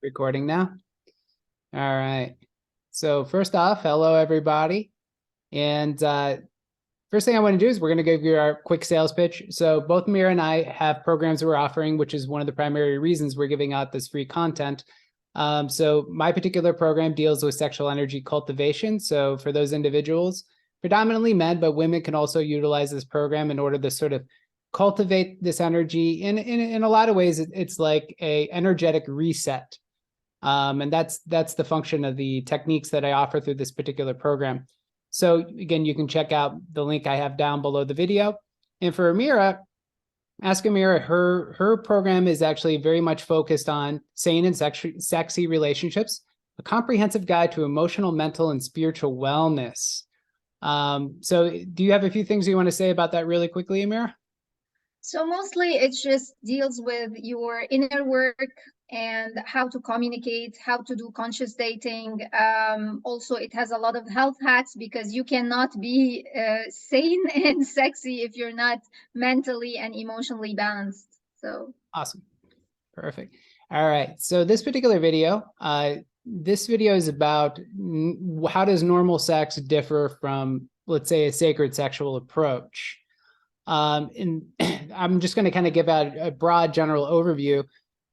Recording now. All right. So first off, hello everybody. And first thing I want to do is we're going to give you our quick sales pitch. So both Mira and I have programs we're offering, which is one of the primary reasons we're giving out this free content. So my particular program deals with sexual energy cultivation. So for those individuals, predominantly men, but women can also utilize this program in order to sort of cultivate this energy. In a lot of ways, it's like a energetic reset. And that's the function of the techniques that I offer through this particular program. So again, you can check out the link I have down below the video. And for Amira, Ask Amira, her program is actually very much focused on sane and sexy relationships, a comprehensive guide to emotional, mental, and spiritual wellness. So do you have a few things you want to say about that really quickly, Amira? So mostly it just deals with your inner work and how to communicate, how to do conscious dating. Also, it has a lot of health hacks because you cannot be sane and sexy if you're not mentally and emotionally balanced. So awesome. Perfect. All right. So this particular video, is about how does normal sex differ from, let's say, a sacred sexual approach. And I'm just going to kind of give out a broad general overview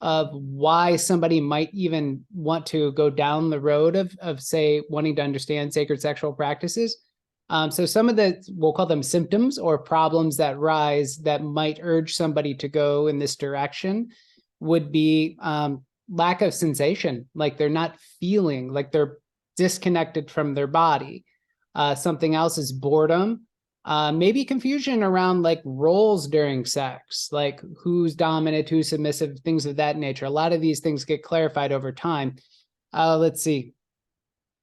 of why somebody might even want to go down the road of say, wanting to understand sacred sexual practices. So some of the, we'll call them symptoms or problems that rise that might urge somebody to go in this direction would be lack of sensation, like they're not feeling, like they're disconnected from their body. Something else is boredom. Maybe confusion around like roles during sex, like who's dominant, who's submissive, things of that nature. A lot of these things get clarified over time. Let's see,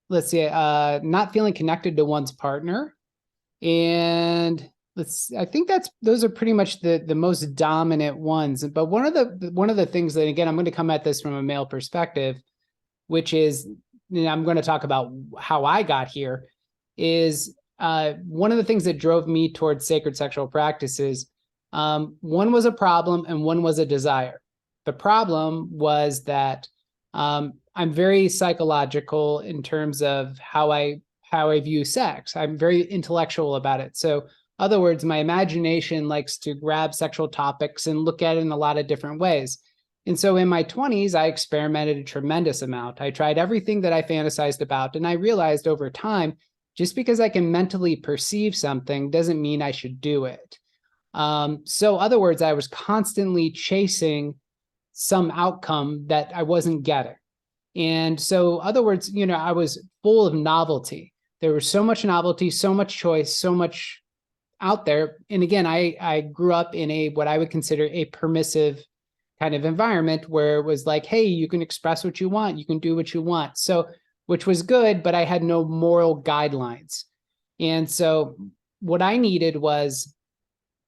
not feeling connected to one's partner. And I think those are pretty much the most dominant ones. But one of the things that, again, I'm going to come at this from a male perspective, which is, I'm going to talk about how I got here, is one of the things that drove me towards sacred sexual practices, one was a problem and one was a desire. The problem was that I'm very psychological in terms of how I view sex. I'm very intellectual about it. So in other words, my imagination likes to grab sexual topics and look at it in a lot of different ways. And so in my 20s, I experimented a tremendous amount. I tried everything that I fantasized about, and I realized over time, just because I can mentally perceive something doesn't mean I should do it. So in other words, I was constantly chasing some outcome that I wasn't getting. And so in other words, I was full of novelty. There was so much novelty, so much choice, so much out there. And again, I grew up in what I would consider a permissive kind of environment where it was like, hey, you can express what you want, you can do what you want. So which was good, but I had no moral guidelines. And so what I needed was,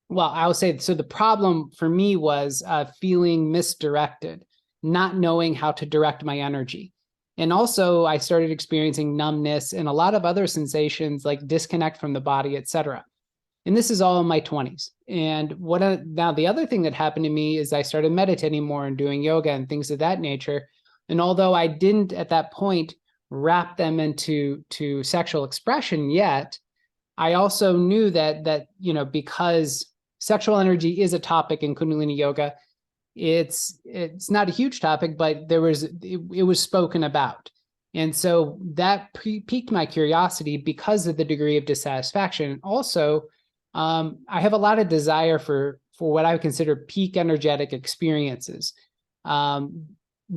well, I would say, so the problem for me was feeling misdirected, not knowing how to direct my energy. And also I started experiencing numbness and a lot of other sensations like disconnect from the body, etc. And this is all in my 20s. And now the other thing that happened to me is I started meditating more and doing yoga and things of that nature. And although I didn't at that point wrap them into sexual expression yet, I also knew that because sexual energy is a topic in Kundalini yoga, it's not a huge topic, but it was spoken about. And so that piqued my curiosity because of the degree of dissatisfaction. Also, I have a lot of desire for what I would consider peak energetic experiences.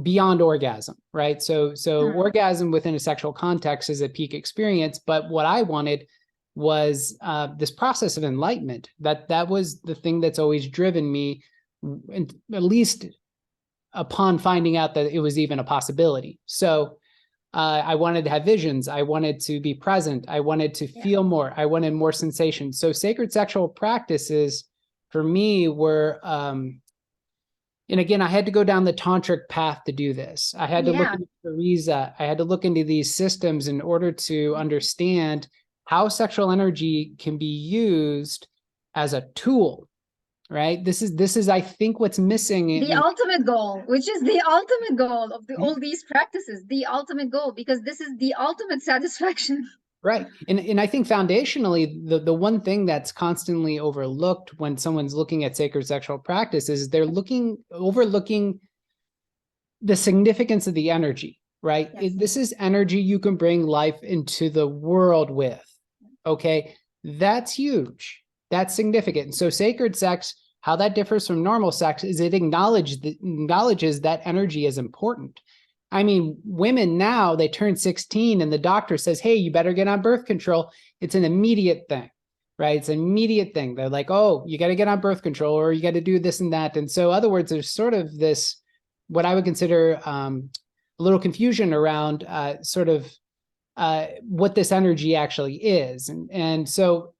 Beyond orgasm, right? So orgasm within a sexual context is a peak experience, but what I wanted was this process of enlightenment. That was the thing that's always driven me, and at least upon finding out that it was even a possibility. So I wanted to have visions. I wanted to be present. I wanted to feel more. I wanted more sensation. So sacred sexual practices for me were and again, I had to go down the tantric path to do this. I had to look into Theresa. I had to look into these systems in order to understand how sexual energy can be used as a tool right? This is I think what's missing The ultimate goal, which is the ultimate goal of all these practices, the ultimate goal, because this is the ultimate satisfaction. Right. And I think foundationally, the one thing that's constantly overlooked when someone's looking at sacred sexual practice is they're overlooking the significance of the energy, right? Yes. This is energy you can bring life into the world with. Okay. That's huge. That's significant. So sacred sex, how that differs from normal sex is it acknowledges that energy is important. I mean, women now, they turn 16 and the doctor says, hey, you better get on birth control. It's an immediate thing, right? It's an immediate thing. They're like, oh, you got to get on birth control or you got to do this and that. And so, in other words, there's sort of this, what I would consider a little confusion around what this energy actually is. And so,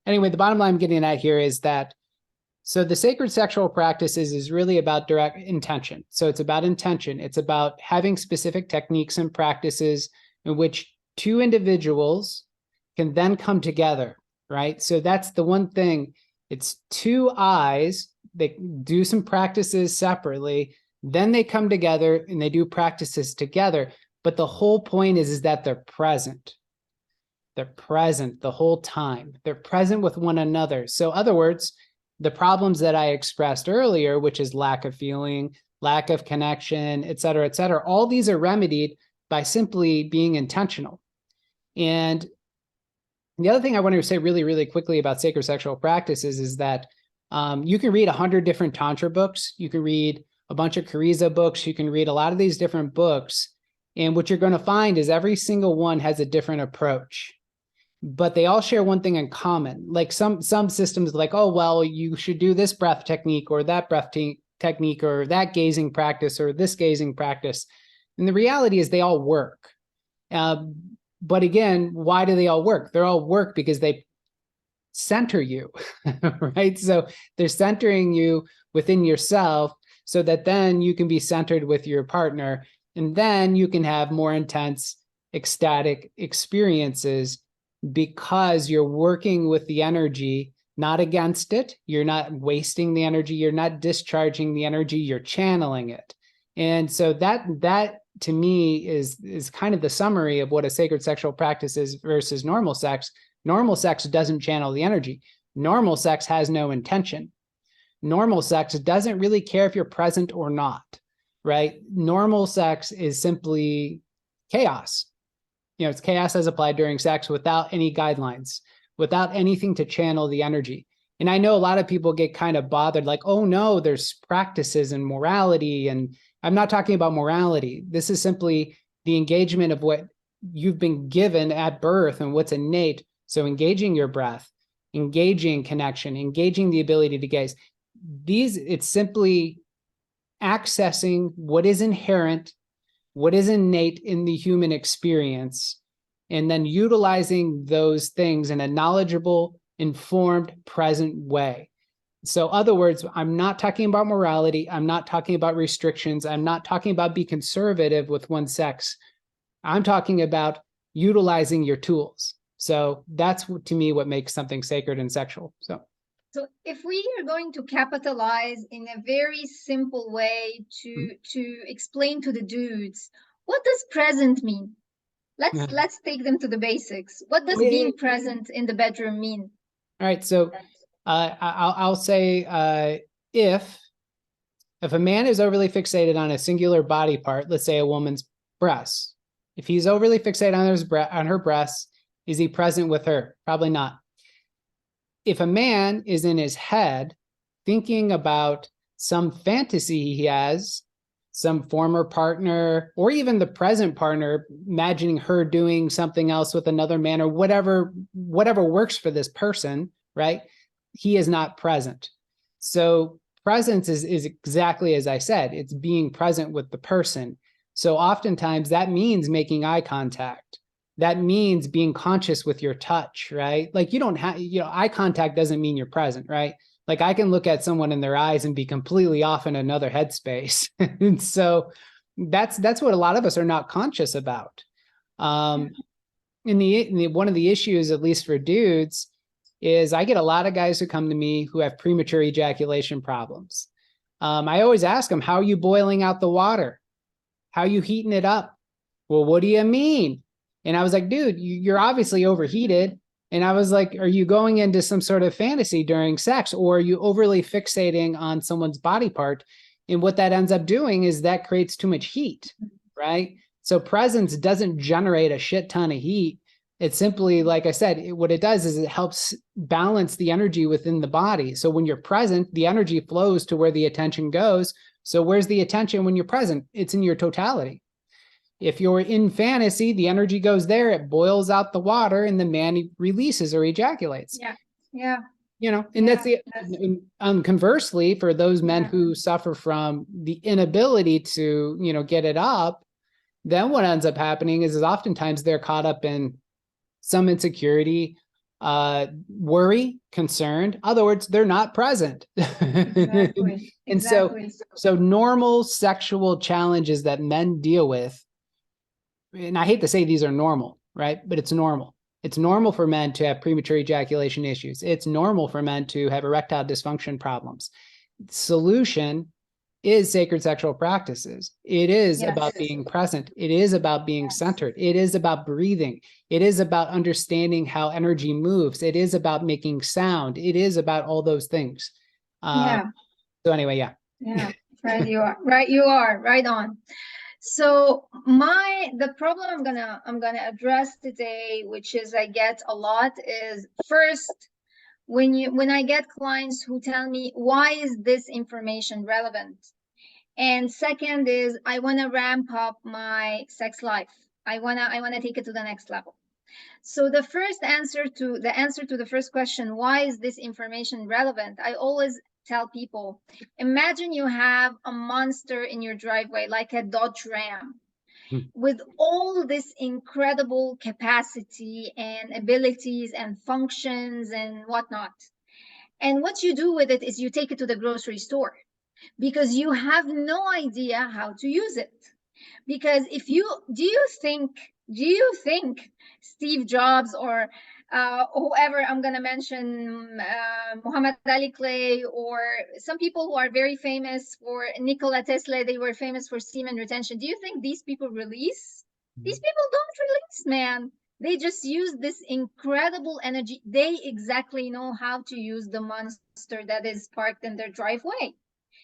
anyway, the bottom line I'm getting at here is that so the sacred sexual practices is really about direct intention. So it's about intention. It's about having specific techniques and practices in which two individuals can then come together, right? So that's the one thing. It's two eyes. They do some practices separately, then they come together and they do practices together. But the whole point is that they're present. They're present the whole time. They're present with one another. So in other words, the problems that I expressed earlier, which is lack of feeling, lack of connection, et cetera, all these are remedied by simply being intentional. And the other thing I want to say really, really quickly about sacred sexual practices is that you can read 100 different Tantra books. You can read a bunch of Karisa books. You can read a lot of these different books. And what you're going to find is every single one has a different approach. But they all share one thing in common. Like some systems like, oh, well, you should do this breath technique or that breath technique or that gazing practice or this gazing practice. And the reality is they all work. But again, why do they all work? They all work because they center you, right? So they're centering you within yourself so that then you can be centered with your partner. And then you can have more intense, ecstatic experiences because you're working with the energy, not against it. You're not wasting the energy. You're not discharging the energy. You're channeling it. And so that to me is kind of the summary of what a sacred sexual practice is versus normal sex. Normal sex doesn't channel the energy. Normal sex has no intention. Normal sex doesn't really care if you're present or not, right? Normal sex is simply chaos. It's chaos as applied during sex without any guidelines, without anything to channel the energy. And I know a lot of people get kind of bothered, like, oh no, there's practices and morality. And I'm not talking about morality. This is simply the engagement of what you've been given at birth and what's innate. So engaging your breath, engaging connection, engaging the ability to gaze. It's simply accessing what is inherent, what is innate in the human experience, and then utilizing those things in a knowledgeable, informed, present way. So in other words, I'm not talking about morality. I'm not talking about restrictions. I'm not talking about be conservative with one sex. I'm talking about utilizing your tools. So that's to me what makes something sacred and sexual. So if we are going to capitalize in a very simple way to explain to the dudes, what does present mean? Let's take them to the basics. What does being present in the bedroom mean? All right. So I'll say if a man is overly fixated on a singular body part, let's say a woman's breasts, if he's overly fixated on her breasts, is he present with her? Probably not. If a man is in his head thinking about some fantasy he has, some former partner, or even the present partner, imagining her doing something else with another man or whatever works for this person, right? He is not present. So presence is exactly as I said, it's being present with the person. So oftentimes that means making eye contact. That means being conscious with your touch, right? Like you don't have, eye contact doesn't mean you're present, right? Like I can look at someone in their eyes and be completely off in another headspace. And so that's what a lot of us are not conscious about. One of the issues, at least for dudes, is I get a lot of guys who come to me who have premature ejaculation problems. I always ask them, how are you boiling out the water? How are you heating it up? Well, what do you mean? And I was like, dude, you're obviously overheated. And I was like, are you going into some sort of fantasy during sex, or are you overly fixating on someone's body part? And what that ends up doing is that creates too much heat, right? So presence doesn't generate a shit ton of heat. It's simply, like I said, what it does is it helps balance the energy within the body. So when you're present, the energy flows to where the attention goes. So where's the attention when you're present? It's in your totality. If you're in fantasy, the energy goes there, it boils out the water, and the man releases or ejaculates. Yeah. Yeah. You know, and that's conversely, for those men who suffer from the inability to, you know, get it up, then what ends up happening is oftentimes they're caught up in some insecurity, worry, concerned. In other words, they're not present. Exactly. And so normal sexual challenges that men deal with, and I hate to say these are normal, right? But it's normal. It's normal for men to have premature ejaculation issues. It's normal for men to have erectile dysfunction problems. Solution is sacred sexual practices. It is about being present. It is about being centered. It is about breathing. It is about understanding how energy moves. It is about making sound. It is about all those things. So anyway, yeah, right. You are right. You are right on. So the problem I'm gonna address today, which is I get a lot, is first, when I get clients who tell me, why is this information relevant? And second is, I want to ramp up my sex life. I wanna take it to the next level. So the answer to the first question, why is this information relevant? I always tell people, imagine you have a monster in your driveway, like a Dodge Ram, with all this incredible capacity and abilities and functions and whatnot. And what you do with it is you take it to the grocery store, because you have no idea how to use it. Because do you think Steve Jobs or whoever I'm going to mention, Muhammad Ali Clay, or some people who are very famous, for Nikola Tesla, they were famous for semen retention. Do you think these people release? These people don't release, man. They just use this incredible energy. They exactly know how to use the monster that is parked in their driveway.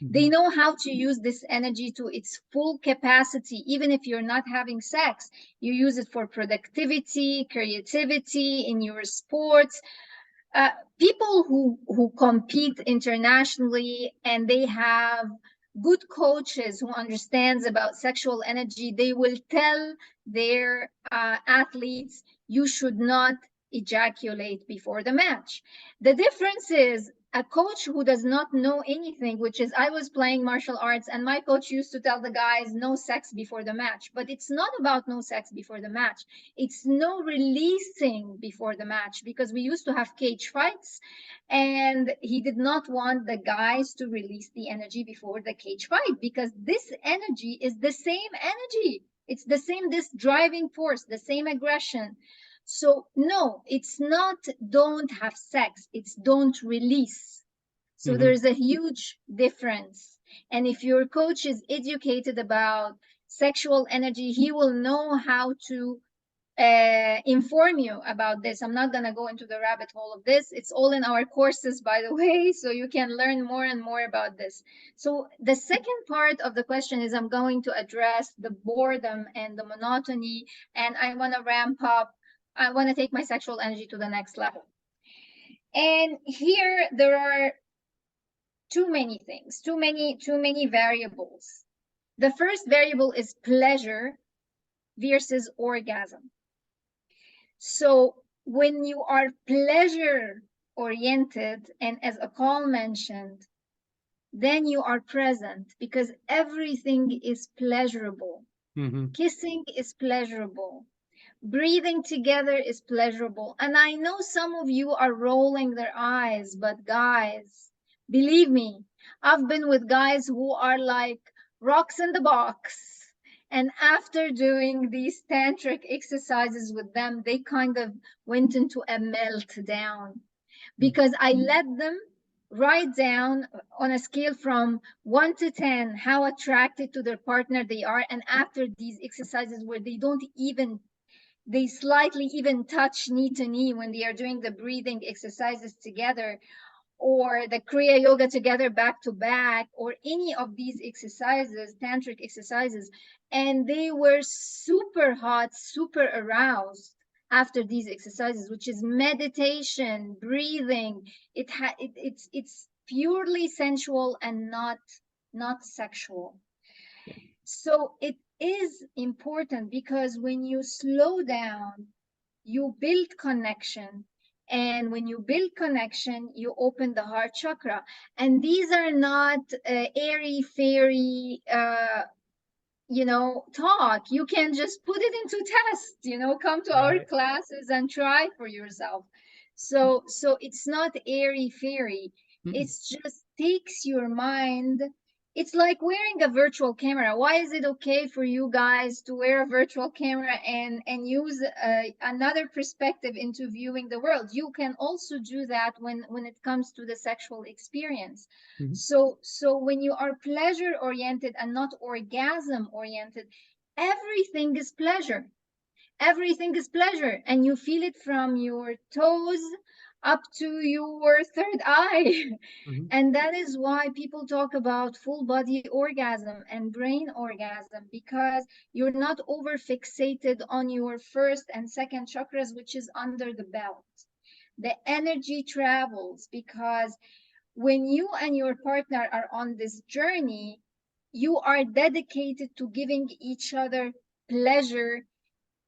They know how to use this energy to its full capacity. Even if you're not having sex, you use it for productivity, creativity in your sports. People who compete internationally and they have good coaches who understands about sexual energy, they will tell their athletes, you should not ejaculate before the match. The difference is, a coach who does not know anything, which is, I was playing martial arts and my coach used to tell the guys no sex before the match. But it's not about no sex before the match. It's no releasing before the match, because we used to have cage fights and he did not want the guys to release the energy before the cage fight, because this energy is the same energy. It's the same, this driving force, the same aggression. So no, it's not don't have sex, it's don't release. So there's a huge difference. And if your coach is educated about sexual energy, he will know how to inform you about this. I'm not going to go into the rabbit hole of this. It's all in our courses, by the way, so you can learn more and more about this. So the second part of the question is, I'm going to address the boredom and the monotony, and I want to ramp up. I want to take my sexual energy to the next level. And here there are too many things, too many variables. The first variable is pleasure versus orgasm. So when you are pleasure oriented, and as Akal mentioned, then you are present, because everything is pleasurable. Kissing is pleasurable. Breathing together is pleasurable. And I know some of you are rolling their eyes, but guys, believe me, I've been with guys who are like rocks in the box. And after doing these tantric exercises with them, they kind of went into a meltdown. because I let them write down on a scale from 1 to 10 how attracted to their partner they are. And after these exercises where they slightly even touch knee to knee when they are doing the breathing exercises together, or the Kriya Yoga together back to back, or any of these exercises, tantric exercises, and they were super hot, super aroused after these exercises, which is meditation, breathing. It's purely sensual and not sexual. So it is important, because when you slow down, you build connection. And when you build connection, you open the heart chakra. And these are not airy fairy, talk. You can just put it into test, come to our classes and try for yourself. So it's not airy fairy. It's just takes your mind. It's like wearing a virtual camera. Why is it okay for you guys to wear a virtual camera and use another perspective into viewing the world? You can also do that when it comes to the sexual experience. So when you are pleasure oriented and not orgasm oriented, everything is pleasure. Everything is pleasure, and you feel it from your toes up to your third eye. And that is why people talk about full body orgasm and brain orgasm, because you're not over fixated on your first and second chakras, which is under the belt. The energy travels, because when you and your partner are on this journey, you are dedicated to giving each other pleasure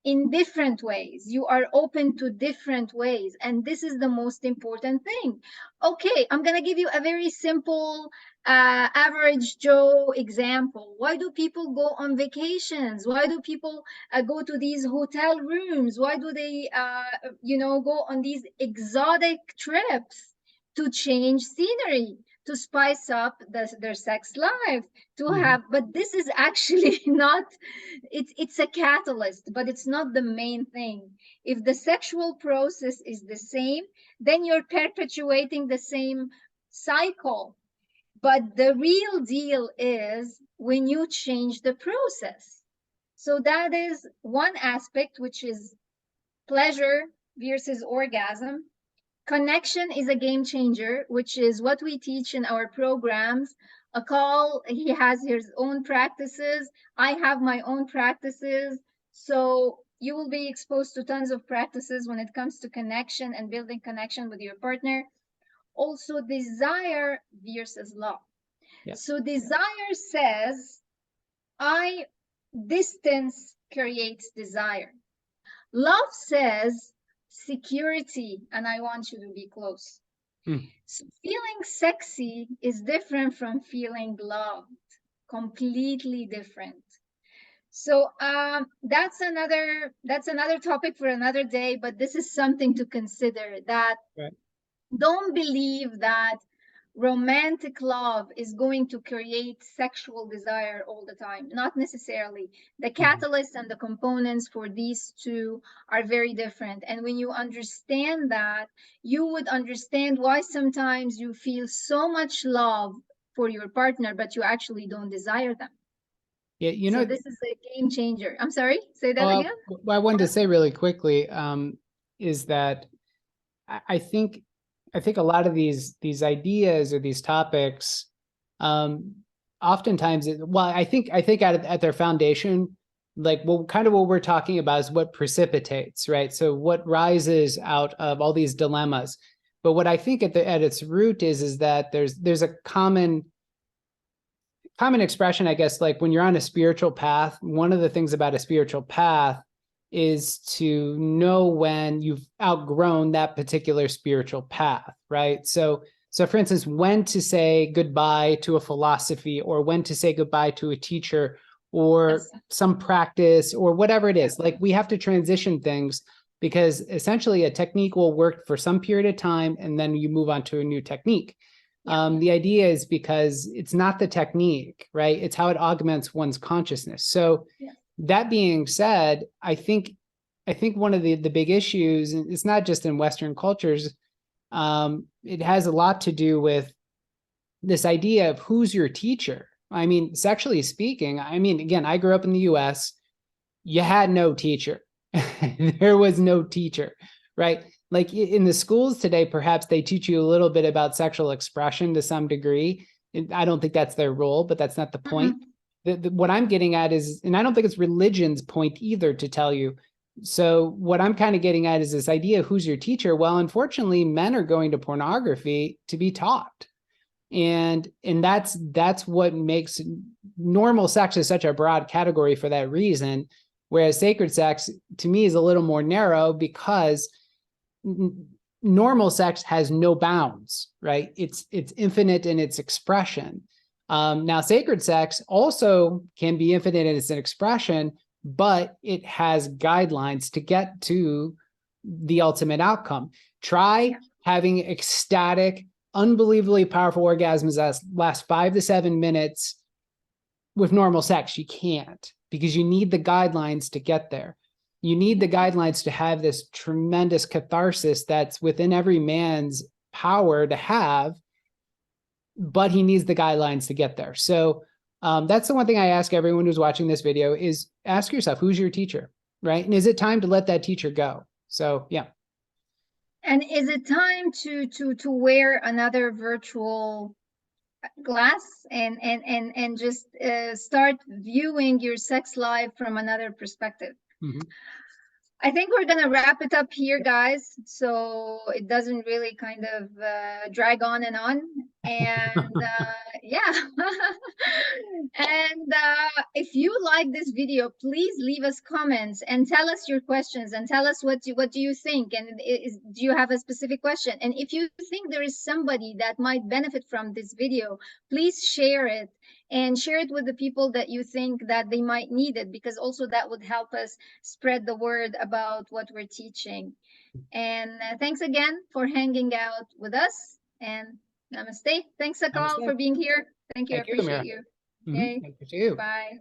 in different ways. You are open to different ways. And this is the most important thing. Okay, I'm going to give you a very simple, average Joe example. Why do people go on vacations? Why do people go to these hotel rooms? Why do they, go on these exotic trips? To change scenery, to spice up their sex life, to have, but this is actually not, it's a catalyst, but it's not the main thing. If the sexual process is the same, then you're perpetuating the same cycle. But the real deal is when you change the process. So that is one aspect, which is pleasure versus orgasm. Connection is a game changer, which is what we teach in our programs. Akal, he has his own practices. I have my own practices. So you will be exposed to tons of practices when it comes to connection and building connection with your partner. Also, desire versus love. Yeah. So desire says, distance creates desire. Love says, security, and I want you to be close. So feeling sexy is different from feeling loved, completely different. So that's another topic for another day, but this is something to consider, that don't believe that romantic love is going to create sexual desire all the time. Not necessarily. The catalysts and the components for these two are very different. And when you understand that, you would understand why sometimes you feel so much love for your partner, but you actually don't desire them. Yeah, so this is a game changer. I'm sorry, say that again. What I wanted to say really quickly is that I think a lot of these ideas or these topics, oftentimes, I think at their foundation, like kind of what we're talking about is what precipitates, right? So what rises out of all these dilemmas. But what I think at its root is that there's a common expression, I guess, like when you're on a spiritual path, one of the things about a spiritual path is to know when you've outgrown that particular spiritual path, right? So for instance, when to say goodbye to a philosophy, or when to say goodbye to a teacher, or some practice, or whatever it is. Like, we have to transition things, because essentially a technique will work for some period of time, and then you move on to a new technique. The idea is because it's not the technique, right? It's how it augments one's consciousness. So that being said, I think one of the big issues, it's not just in Western cultures, it has a lot to do with this idea of who's your teacher. I mean, sexually speaking, I mean, again, I grew up in the US. You had no teacher. There was no teacher, right? Like in the schools today, perhaps they teach you a little bit about sexual expression to some degree. I don't think that's their role, but that's not the point. What I'm getting at is, and I don't think it's religion's point either to tell you. So what I'm kind of getting at is this idea of who's your teacher. Well, unfortunately, men are going to pornography to be taught. And that's what makes normal sex is such a broad category for that reason. Whereas sacred sex to me is a little more narrow because normal sex has no bounds, right? It's infinite in its expression. Now, sacred sex also can be infinite in its expression, but it has guidelines to get to the ultimate outcome. Try having ecstatic, unbelievably powerful orgasms that last 5 to 7 minutes with normal sex. You can't, because you need the guidelines to get there. You need the guidelines to have this tremendous catharsis that's within every man's power to have, but he needs the guidelines to get there. So that's the one thing I ask everyone who's watching this video is ask yourself, who's your teacher, right? And is it time to let that teacher go? So, yeah. And is it time to wear another virtual glass and just start viewing your sex life from another perspective? I think we're gonna wrap it up here, guys, so it doesn't really kind of drag on and on. And yeah. And if you like this video, please leave us comments and tell us your questions and tell us what do you think, and do you have a specific question? And if you think there is somebody that might benefit from this video, please share it and share it with the people that you think that they might need it, because also that would help us spread the word about what we're teaching. And thanks again for hanging out with us, and namaste. Thanks, Sakal, for being here. Thank you. I appreciate you. Thank you. Bye.